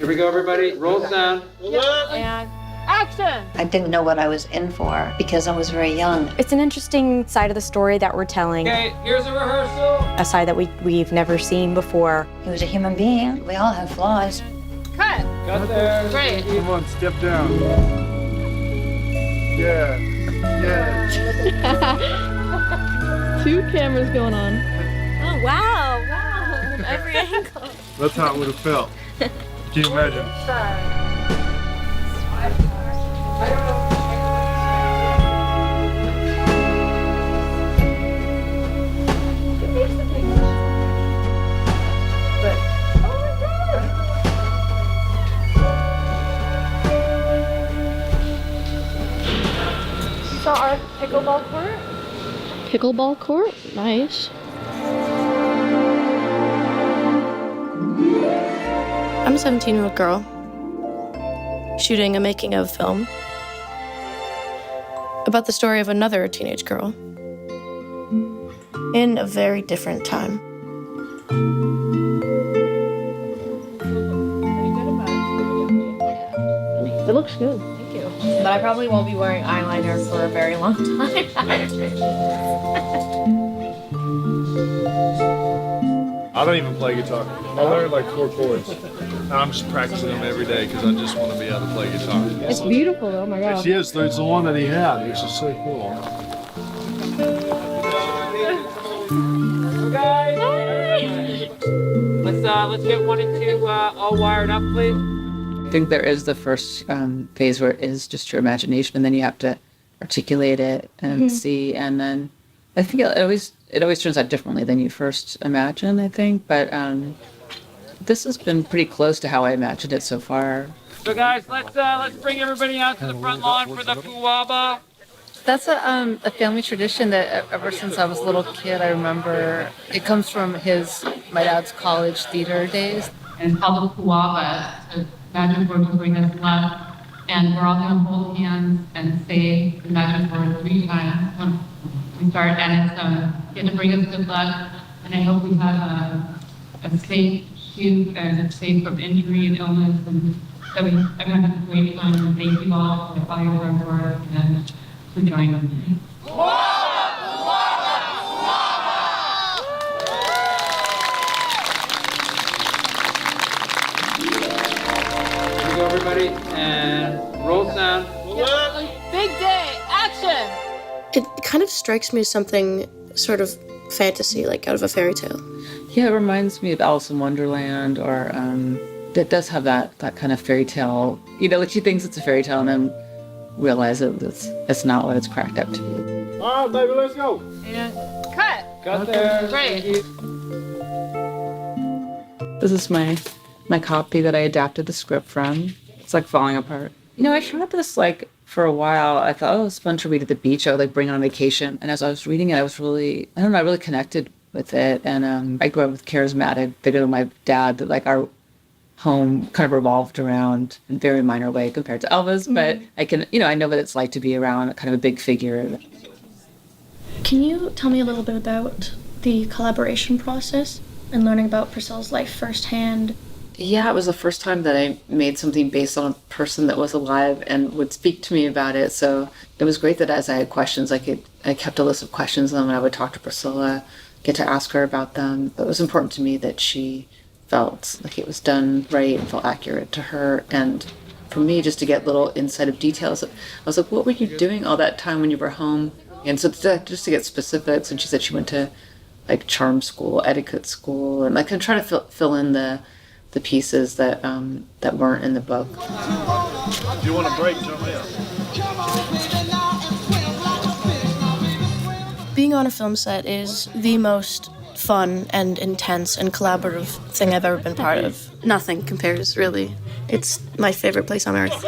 Here we go, everybody. Roll sound. And action! I didn't know what I was in for because I was very young. It's an interesting side of the story that we're telling. Okay, here's a rehearsal. A side that we've never seen before. He was a human being. We all have flaws. Cut! Got there. Great. Come on, step down. Yeah. Yeah. Two cameras going on. Oh, wow. Every angle. That's how it would have felt. Can you imagine? You saw our pickleball court? Pickleball court? Nice. I'm a 17-year-old girl shooting a making of film about the story of another teenage girl in a very different time. It looks good. Thank you. But I probably won't be wearing eyeliner for a very long time. I don't even play guitar. I learned like 4 chords. I'm just practicing them every day because I just want to be able to play guitar. It's beautiful, oh my god. Yes, it's the one that he had, which is so cool. Guys, let's get 1 and 2 all wired up, please. I think there is the first phase where it is just your imagination, and then you have to articulate it and see, and then I think it always turns out differently than you first imagine, I think, but this has been pretty close to how I imagined it so far. So guys, let's bring everybody out to the front lawn for the Fuwaba. That's a family tradition that ever since I was a little kid, I remember. It comes from my dad's college theater days. And it's called the Fuwaba, so magic word to bring us luck. And we're all going to hold hands and say the magic word 3 times when we start. And it's going to bring us good luck. And I hope we have a safe shoot and safe from injury and illness. And that everyone has a great time. And thank you all for following our work and for joining me. Here we go, everybody, and roll sound. Big day, action! It kind of strikes me as something sort of fantasy, like out of a fairy tale. Yeah, it reminds me of Alice in Wonderland, or it does have that kind of fairy tale. You know, like she thinks it's a fairy tale and then realizes it's not what it's cracked up to be. All right, baby, let's go. And cut! Got there. Great. This is my copy that I adapted the script from. It's like falling apart. You know, I had this like for a while. I thought, oh, it's fun to read at the beach. I would like bring it on vacation. And as I was reading it, I was really, I don't know, I really connected with it. And I grew up with charismatic figure of my dad, that like our home kind of revolved around in a very minor way compared to Elvis. But I can, you know, I know what it's like to be around kind of a big figure. Can you tell me a little bit about the collaboration process and learning about Priscilla's life firsthand? Yeah, it was the first time that I made something based on a person that was alive and would speak to me about it. So it was great that as I had questions, I kept a list of questions and I would talk to Priscilla, get to ask her about them. But it was important to me that she felt like it was done right and felt accurate to her. And for me, just to get little insight of details, I was like, what were you doing all that time when you were home? And so just to get specifics, and she said she went to like charm school, etiquette school, and like I'm trying to fill in the pieces that weren't in the book. If you want a break, jump in. Being on a film set is the most fun and intense and collaborative thing I've ever been part of. Nothing compares, really. It's my favorite place on earth.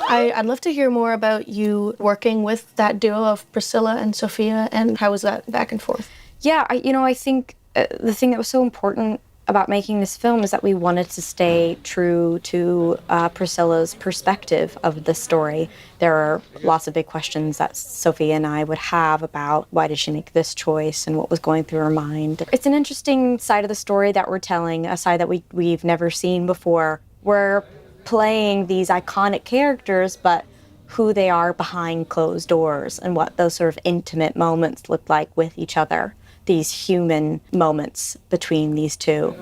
I'd love to hear more about you working with that duo of Priscilla and Sofia, and how was that back and forth? Yeah, I think the thing that was so important about making this film is that we wanted to stay true to Priscilla's perspective of the story. There are lots of big questions that Sofia and I would have about why did she make this choice and what was going through her mind. It's an interesting side of the story that we're telling, a side that we've never seen before. We're playing these iconic characters, but who they are behind closed doors and what those sort of intimate moments look like with each other. These human moments between these two.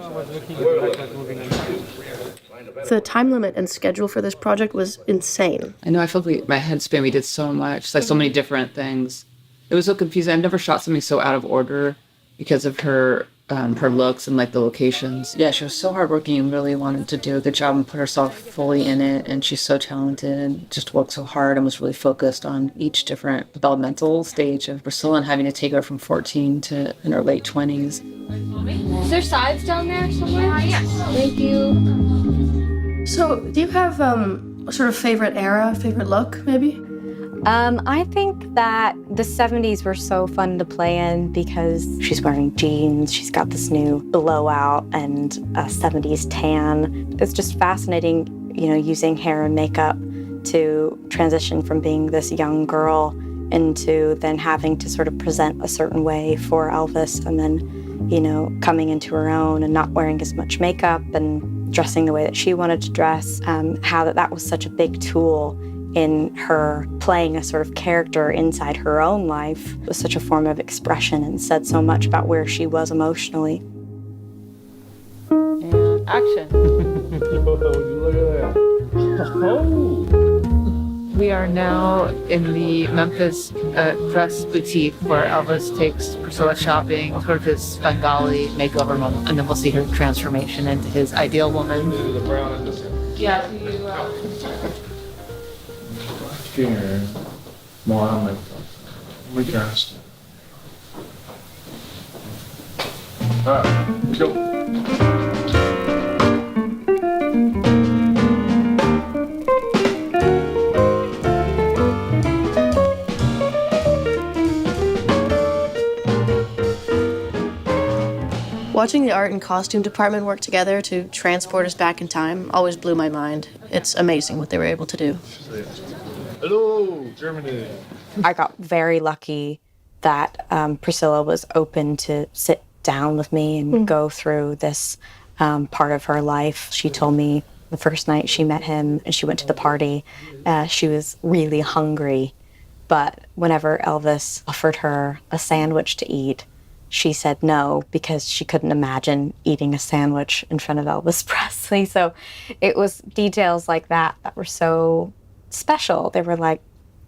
The time limit and schedule for this project was insane. I know, I felt like my head spin. We did so much, like so many different things. It was so confusing. I've never shot something so out of order because of her looks and like the locations. Yeah, she was so hardworking and really wanted to do a good job and put herself fully in it. And she's so talented and just worked so hard and was really focused on each different developmental stage of Priscilla and having to take her from 14 to in her late 20s. Is there sides down there somewhere? Yes. Thank you. So, do you have a sort of favorite era, favorite look, maybe? I think that the 70s were so fun to play in because she's wearing jeans, she's got this new blowout and a 70s tan. It's just fascinating, you know, using hair and makeup to transition from being this young girl into then having to sort of present a certain way for Elvis and then, you know, coming into her own and not wearing as much makeup and dressing the way that she wanted to dress. How that was such a big tool in her playing a sort of character inside her own life. It was such a form of expression and said so much about where she was emotionally. And action. Look at that. We are now in the Memphis dress boutique where Elvis takes Priscilla shopping, sort of his Bengali makeover moment, and then we'll see her transformation into his ideal woman. Yeah, Here, Mohammed. We dressed. Let's go. Watching the art and costume department work together to transport us back in time always blew my mind. It's amazing what they were able to do. Hello, Germany. I got very lucky that Priscilla was open to sit down with me and go through this part of her life. She told me the first night she met him and she went to the party, she was really hungry. But whenever Elvis offered her a sandwich to eat, she said no because she couldn't imagine eating a sandwich in front of Elvis Presley. So it was details like that that were so special. They were like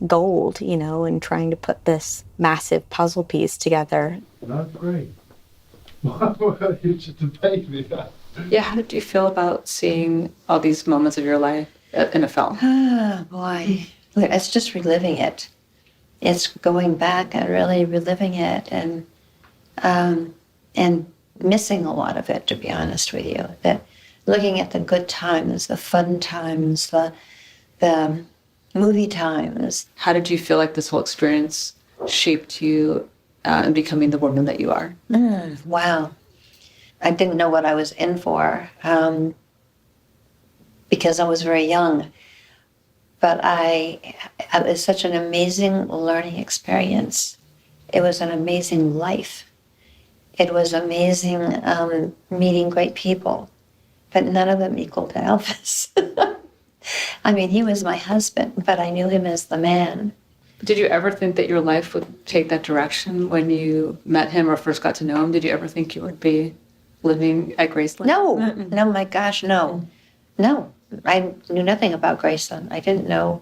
gold, you know, and trying to put this massive puzzle piece together. Not great. Well, you're just a baby. Yeah, how did you feel about seeing all these moments of your life in a film? Oh, boy. It's just reliving it. It's going back and really reliving it and missing a lot of it, to be honest with you. That looking at the good times, the fun times, the movie times. How did you feel like this whole experience shaped you in becoming the woman that you are? Wow. I didn't know what I was in for because I was very young. But it was such an amazing learning experience. It was an amazing life. It was amazing meeting great people, but none of them equaled to Elvis. I mean, he was my husband, but I knew him as the man. Did you ever think that your life would take that direction when you met him or first got to know him? Did you ever think you would be living at Graceland? No, my gosh, no. No, I knew nothing about Graceland. I didn't know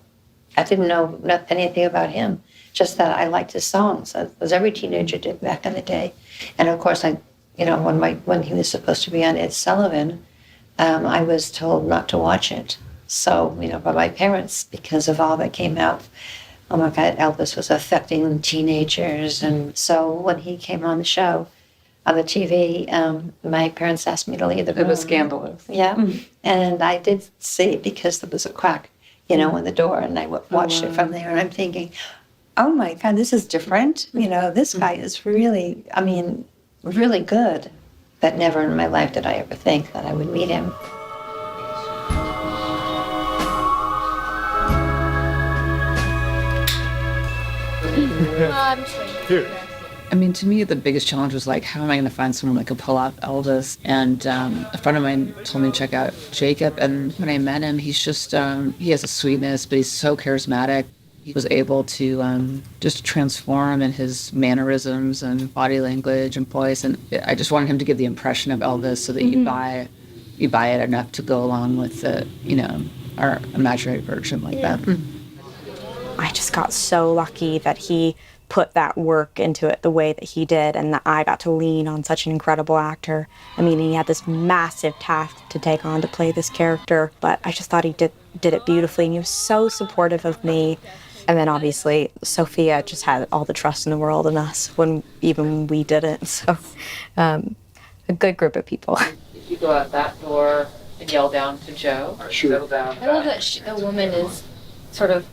anything about him. Just that I liked his songs, as every teenager did back in the day. And of course, when he was supposed to be on Ed Sullivan, I was told not to watch it. So, by my parents, because of all that came out. Oh my God, Elvis was affecting teenagers. And so when he came on the show, on the TV, my parents asked me to leave the room. It was scandalous. Yeah. And I did see, because there was a crack, in the door, and I watched it from there, and I'm thinking, oh my God, this is different. This guy is really, really good. that never in my life did I ever think that I would meet him. Here. I mean, to me, the biggest challenge was like, how am I going to find someone that could pull off Elvis? And a friend of mine told me to check out Jacob. And when I met him, he's just, he has a sweetness, but he's so charismatic. He was able to just transform in his mannerisms and body language and voice. And I just wanted him to give the impression of Elvis so that you buy it enough to go along with the, our imaginary version like that. I just got so lucky that he put that work into it the way that he did, and that I got to lean on such an incredible actor. I mean, he had this massive task to take on to play this character, but I just thought he did it beautifully, and he was so supportive of me. And then obviously Sofia just had all the trust in the world in us when even we didn't. So a good group of people. If you go out that door and yell down to Joe, Sure. settle down. I love that the woman is sort of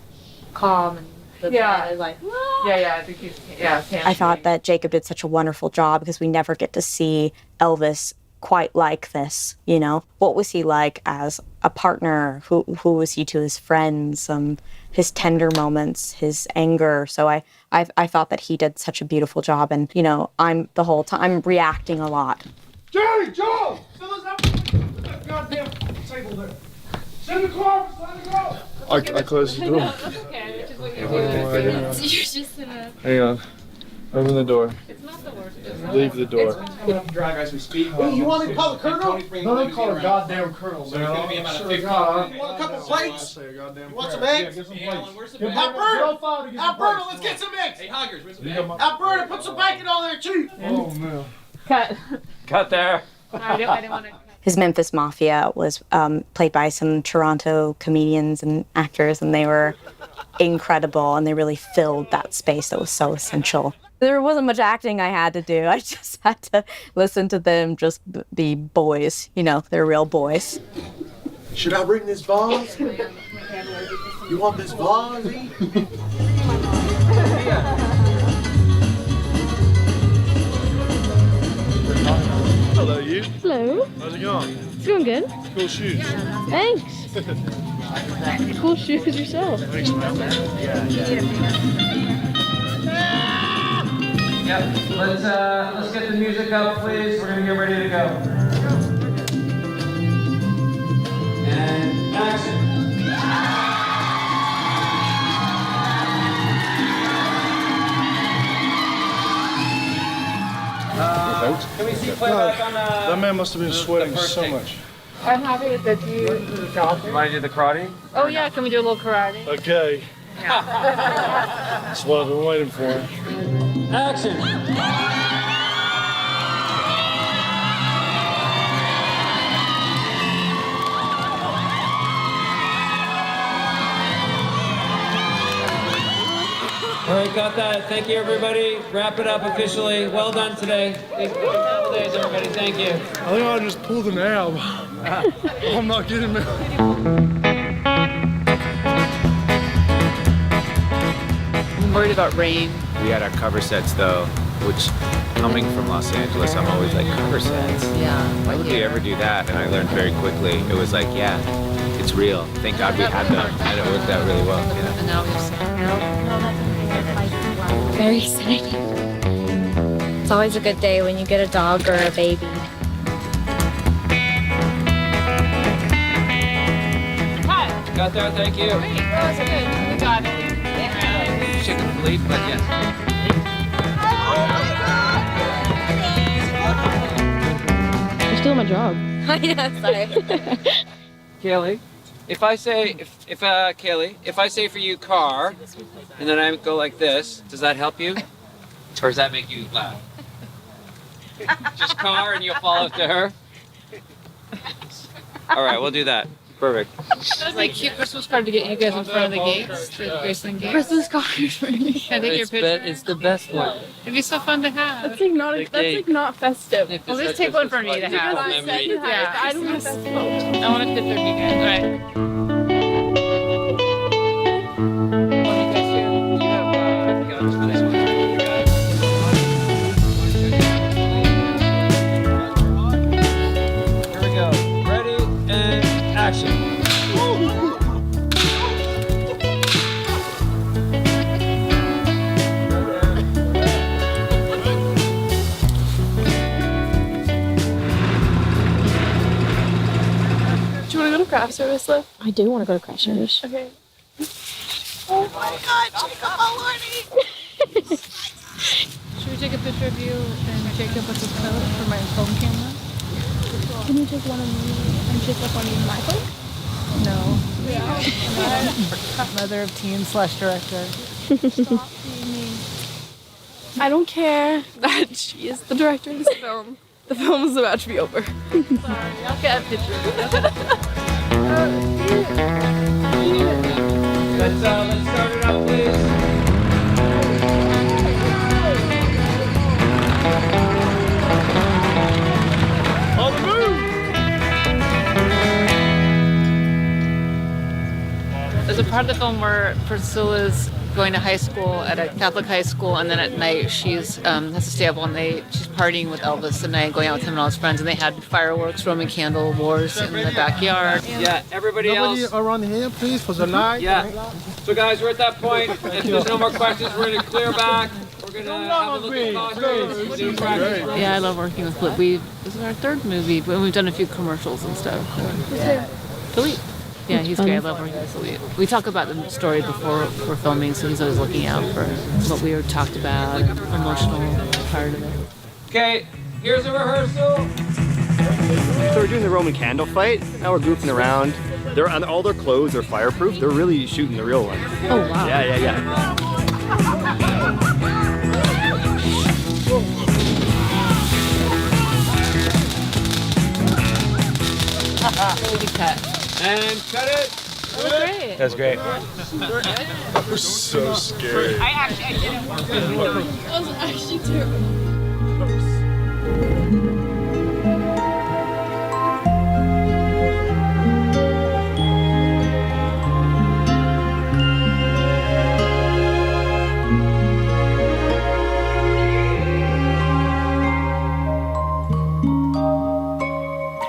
calm and the man is like, Yeah, I think he's, I thought that Jacob did such a wonderful job because we never get to see Elvis quite like this, What was he like as a partner? Who was he to his friends? His tender moments, his anger. So I thought that he did such a beautiful job, and I'm the whole time I'm reacting a lot. Jerry, Joe! Someone's up that goddamn table there. Send the car, let it go! I closed the door. Okay, which is what you're doing. Hang on. you're just in a... Hang on. Open the door. It's not the worst. Leave the door. Drive as we speak. Hey, you want me to call the colonel? No, don't call her goddamn colonel. So it's gonna be about a 15 minute. You want a couple plates? You want some eggs? Get some plates. Where's the bacon? Alberta, let's get some eggs. Hey, Hoggers, where's the bacon? Alberta, put some bacon on there too. Oh, no. Cut there. I didn't want to. His Memphis Mafia was played by some Toronto comedians and actors, and they were incredible, and they really filled that space that was so essential. There wasn't much acting I had to do. I just had to listen to them just be boys. They're real boys. Should I bring this vase? You want this vase? Hello, you. Hello, How's it going? it's going good. Cool shoes. Thanks. Cool shoes yourself. Thanks, man. Yep. Let's get the music up, please. We're gonna get ready to go. And action. Can we see playback on That man must have been sweating first so take. much. I'm happy that you You want to do the karate? Oh yeah, can we do a little karate? Okay. That's what I've been waiting for. Action. All right, got that. Thank you, everybody. Wrap it up officially. Well done today. Thank you. Couple days, everybody. Thank you. I think I just pulled an ab. I'm not kidding, man. I'm worried about rain. We had our cover sets though, which coming from Los Angeles, I'm always like, cover sets? Yeah. Why would we ever do that? And I learned very quickly, it was like, yeah, it's real. Thank God we had them, and it worked out really well. And now we've Very exciting. It's always a good day when you get a dog or a baby. Got there. Thank you. Great, that was good. We got it. Chicken fleet, but yes. You're still my job. I know, sorry. Kaylee, if I say Kaylee, if I say for you car, and then I go like this, does that help you, or does that make you laugh? Just car, and you'll follow to her. All right, we'll do that. Perfect. That's like cute Christmas card to get you guys in front of the gates, the Graceland gates. Christmas card for me. Can I take your picture? It's the best one. It'd be so fun to have. That's like not festive. Well, just take one for me to have. Yeah, I don't want festival. I want a picture of you guys. All right. What do you guys do? You have guns for this one. craft service, Liv? I do want to go to craft service. Okay. Oh my God, Jacob Maloney! Should we take a picture of you and Jacob with the coat for my phone camera? Can you take one of me and Jacob on my phone? No. Mother of teen / director. Stop being mean. I don't care that she is the director of this film. The film is about to be over. Sorry, I'll get a picture. Let's start it up, please. On the move! There's a part of the film where Priscilla's going to high school at a Catholic high school, and then at night she's has to stay up all night. She's partying with Elvis at night, going out with him and all his friends, and they had fireworks, Roman candle wars in the backyard. Yeah, everybody else. around here, please, for the light. Yeah. So guys, we're at that point. If there's no more questions, we're gonna clear back. We're gonna have a look at costumes. do practice runs. Yeah, I love working with Flip. This is our third movie, but we've done a few commercials and stuff. Philippe. Yeah, he's great. I love working with Philippe. We talk about the story before we're filming, so he's always looking out for what we were talked about, emotional part of it. Okay, here's a rehearsal. So we're doing the Roman candle fight. Now we're goofing around. They're on all their clothes are fireproof. They're really shooting the real one. Oh wow. Yeah. Holy cut. And cut it. That was great. That's great. That was so scary. I didn't want to. That was actually terrible.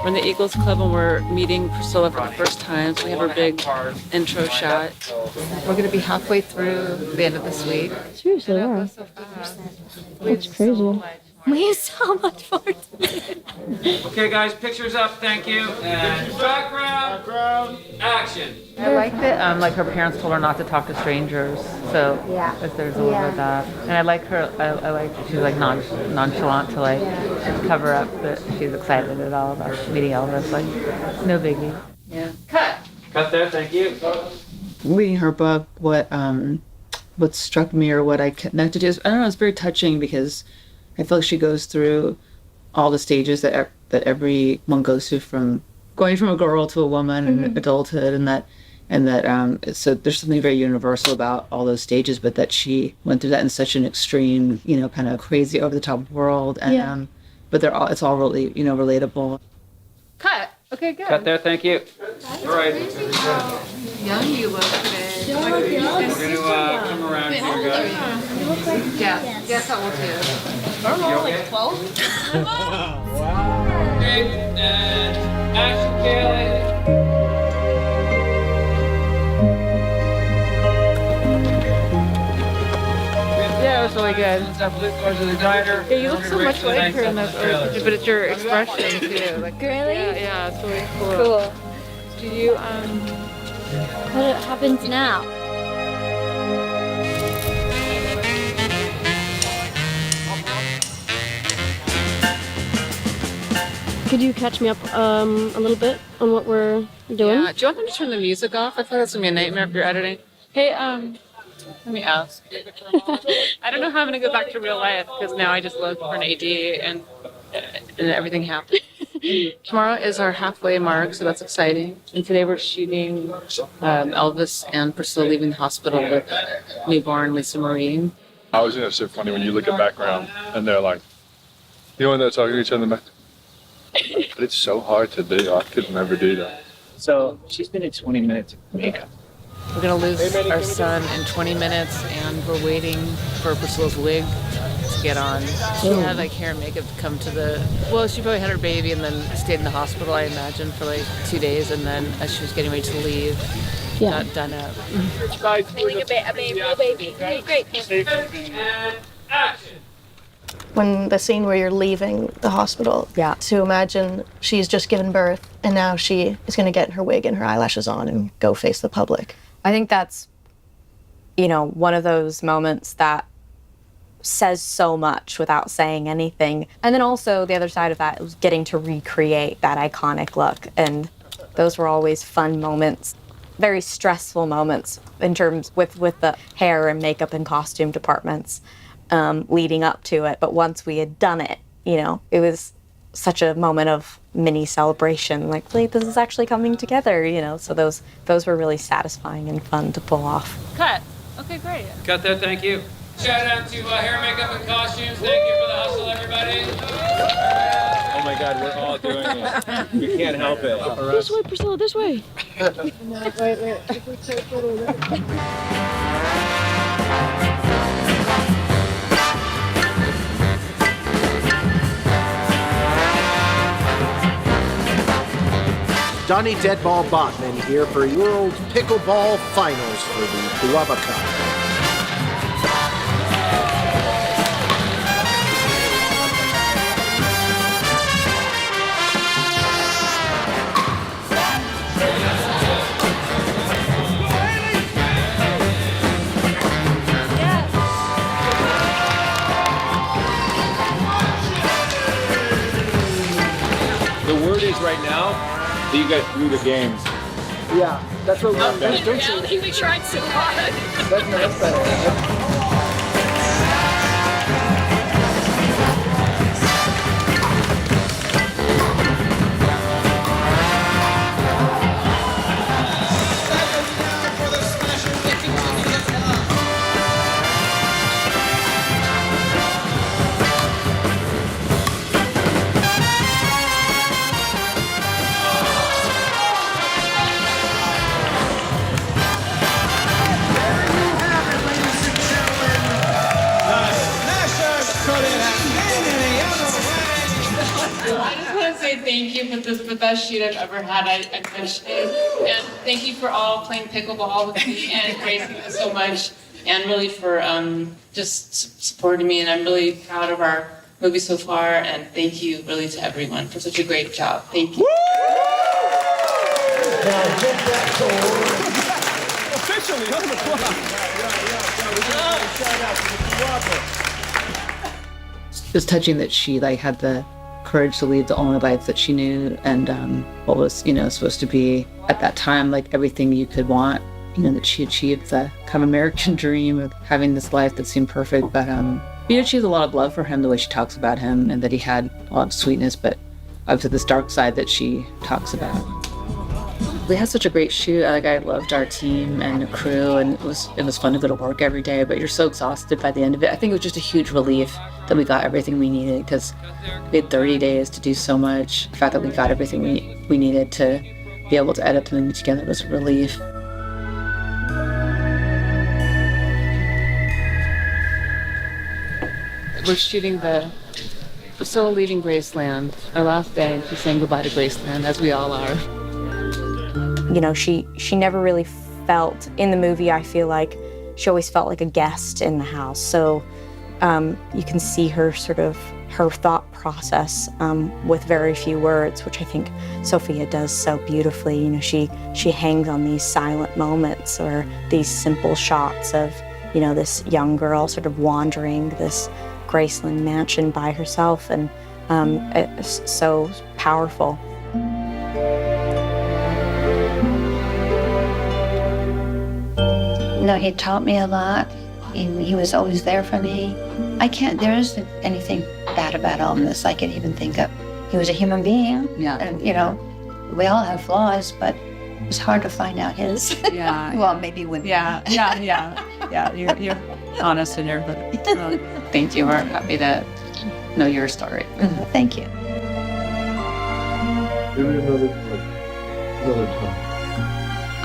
We're in the Eagles Club and we're meeting Priscilla for the first time, so we have our big intro shot. We're going to be halfway through the end of this week. Seriously, yeah. That's crazy. We have so much more to do. Okay, guys, pictures up. Thank you. And background. Action. I like that, like her parents told her not to talk to strangers, so if there's a little bit of that. And I like her, I like that she's like nonchalant to like cover up that she's excited at all about meeting Elvis, like no biggie. Yeah. Cut there. Thank you. Reading her book, what struck me or what I connected to is, I don't know, it's very touching because I feel like she goes through all the stages that everyone goes through, from going from a girl to a woman and adulthood, and that so there's something very universal about all those stages, but that she went through that in such an extreme, kind of crazy, over the top world, and but it's all really relatable. Cut. Okay, good. Cut there. Thank you. All right. Young you look today. We're gonna come around here, guys. Yeah, guess how old she is. I don't know, like 12? Okay, and action, Kaylee. Yeah, it was really good. Yeah, Yeah, you look so much like her in those early pictures, but it's your expression too. Like, Really? yeah, it's really cool. Cool. Do you What happens now? Could you catch me up a little bit on what we're doing? Yeah. Do you want them to turn the music off? I thought that's gonna be a nightmare if you're editing. Hey, let me ask. I don't know how I'm gonna go back to real life because now I just look for an AD and everything happened. Tomorrow is our halfway mark, so that's exciting. And today we're shooting Elvis and Priscilla leaving the hospital with newborn Lisa Marie. I always think that's so funny when you look at background and they're like, when they're talking to each other in the back. But it's so hard to do. I could never do that. So she's been in 20 minutes of makeup. We're gonna lose our son in 20 minutes, and we're waiting for Priscilla's wig to get on. She had like hair and makeup come to she probably had her baby and then stayed in the hospital, I imagine, for like 2 days, and then as she was getting ready to leave, got done up. Like a baby. Great. And action. when the scene where you're leaving the hospital. Yeah. To imagine she's just given birth and now she is going to get her wig and her eyelashes on and go face the public. I think that's, one of those moments that says so much without saying anything. And then also the other side of that was getting to recreate that iconic look. And those were always fun moments, very stressful moments in terms with the hair and makeup and costume departments leading up to it. But once we had done it, it was such a moment of mini celebration, like, wait, this is actually coming together, so those were really satisfying and fun to pull off. Cut. Okay, great. Cut there, thank you. Shout out to hair, makeup, and costumes. Thank you for the hustle, everybody. Oh my God, we're all doing it. We can't help it. This way, Priscilla, this way. Donnie Deadball Botman here for World Pickleball Finals for the Guava Cup. The word is right now that you guys blew the games. Yeah, that's what we're doing. Reality, we tried so hard. That's better. I just want to say thank you for this, the best shoot I've ever had at Fish. And thank you for all playing pickleball with me and embracing this so much. And really for just supporting me. And I'm really proud of our movie so far. And thank you really to everyone for such a great job. Thank you. Officially, on the clock. It was touching that she had the courage to lead the only life that she knew, and what was supposed to be at that time everything you could want. That she achieved the kind of American dream of having this life that seemed perfect. But she has a lot of love for him, the way she talks about him, and that he had a lot of sweetness, but up to this dark side that she talks about. We had such a great shoot. I loved our team and the crew, and it was fun to go to work every day, but you're so exhausted by the end of it. I think it was just a huge relief that we got everything we needed, because we had 30 days to do so much. The fact that we got everything we needed to be able to edit the movie together was a relief. We're shooting Priscilla leaving Graceland, our last day. She's saying goodbye to Graceland, as we all are. She never really felt, in the movie, I feel like she always felt like a guest in the house. So you can see her her thought process with very few words, which I think Sofia does so beautifully. She hangs on these silent moments or these simple shots of, this young girl sort of wandering this Graceland mansion by herself, and it's so powerful. No, he taught me a lot. He was always there for me. There isn't anything bad about Elvis I can even think of. He was a human being. Yeah. And, we all have flaws, but it was hard to find out his. Yeah. Well, maybe with Yeah. You're honest in your Thank you. We're happy to know your story. Thank you.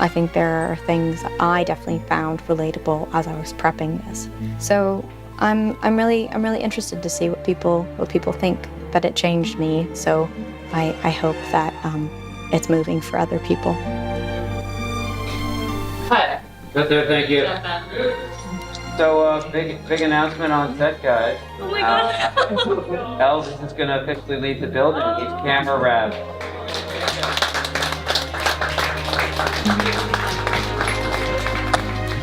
I think there are things that I definitely found relatable as I was prepping this. So I'm really interested to see what people think, that it changed me. So I hope that it's moving for other people. Cut. Cut there, thank you. So, big announcement on set, guys. Oh my God. Elvis is gonna officially leave the building. He's camera wrapped.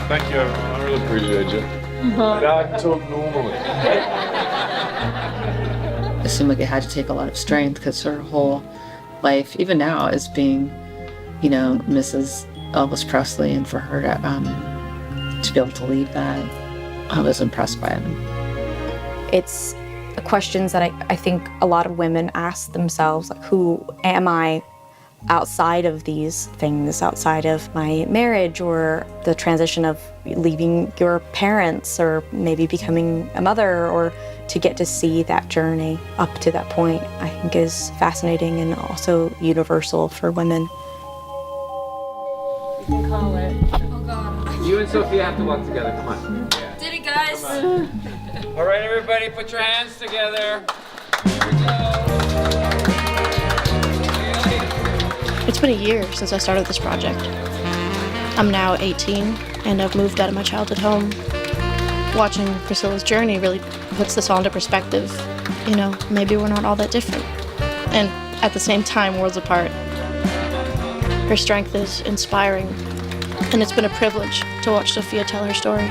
Thank you, everyone. I really appreciate you. Now I can talk normally. It seemed like it had to take a lot of strength because her whole life, even now, is being, you know, Mrs. Elvis Presley, and for her to be able to leave that, I was impressed by it. It's questions that I think a lot of women ask themselves, like, who am I outside of these things, outside of my marriage or the transition of leaving your parents or maybe becoming a mother, or to get to see that journey up to that point, I think is fascinating and also universal for women. You can call it. Oh God. You and Sofia have to walk together. Come on. Did it, guys. All right, everybody, put your hands together. Here we go. It's been a year since I started this project. I'm now 18 and I've moved out of my childhood home. Watching Priscilla's journey really puts this all into perspective. You know, maybe we're not all that different. And at the same time, worlds apart. Her strength is inspiring, and it's been a privilege to watch Sofia tell her story.